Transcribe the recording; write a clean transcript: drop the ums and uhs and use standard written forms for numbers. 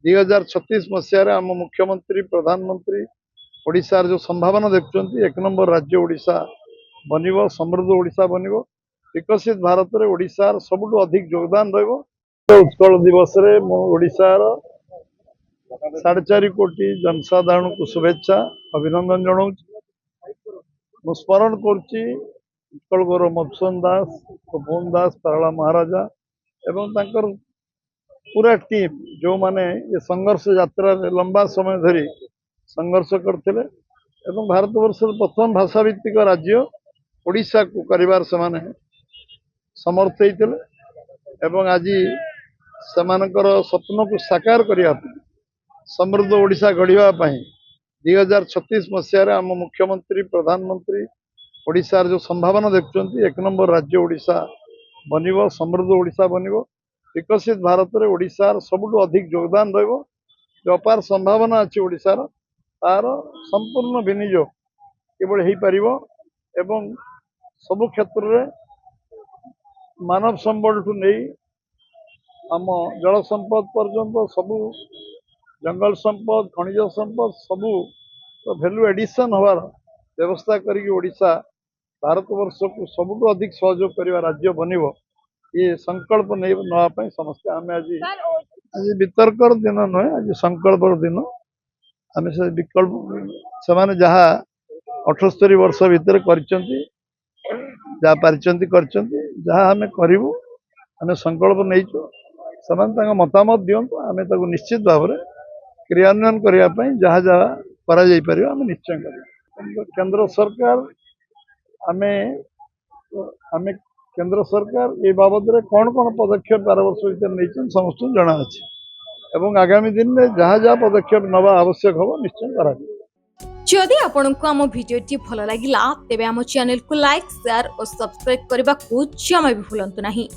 2036 मसीह आम मुख्यमंत्री प्रधानमंत्री ओडिशार जो संभावना देखुं एक नंबर राज्य ओडिशा बनब समृद्ध ओडिशा बनब विकसित भारत में ओडिशार सबुठु अधिक योगदान उत्कल दिवस रे ओडिशार 4.5 कोटी जनसाधारण को शुभेच्छा अभिनंदन जनाऊँ स्मरण करुच्ची उत्कल गौरव मधुसूदन दास गोपबंधु दास पारला महाराजा एवं तांकर पूरा टीम जो माने ये संघर्ष यात्रा लंबा समय धरी संघर्ष करते भारत वर्ष प्रथम भाषा भित्तिक राज्य ओडिशा को करिवार से समर्थ होते आज सेमानकर स्वप्न को साकार करने समृद्ध ओडिशा गढ़ापी 2036 मसीह आम मुख्यमंत्री प्रधानमंत्री ओडिशार जो संभावना देखुं एक नंबर राज्य ओडिशा बनब समृद्ध ओडिशा बनब विकसित भारत में ओडिशार सबुठु अधिक योगदान जो अपार संभावना अच्छी ओडिशार तार संपूर्ण विनियोग केवल हो पार एवं सबु क्षेत्र में मानव संबल ठू नहीं आम जल संपद पर्यंत सबू जंगल संपद खनिज संपद सबू तो भैल्यू एडिशन हवार व्यवस्था करिशा भारत वर्ष को सबुठु अधिक सहयोग करने राज्य बनब ये संकल्प नहीं नापी समस्ते आम आज आज वितर्कर दिन नुहे आज संकल्प दिन आम से विकल्प से जहाँ 78 वर्ष भितर जहाँ आम करूँ आम संकल्प नहीं मतामत दिंतु आम निश्चित भाव में क्रियान्वयन करने जहाँ जहाँ कर निश्चय कर केंद्र सरकार आम आम केंद्र सरकार ये बाबद में कौन कौन पदक्षेप 12 वर्ष भर नहीं समस्त जना अच्छे एवं आगामी दिन में जहाँ जहाँ पदक्षेप नवा आवश्यक हो निश्चय करा। जदि आपंक आम भिडी भल लगा तेब आम चैनल को लाइक शेयर और सब्सक्राइब करने को जमा भी भूलु नहीं।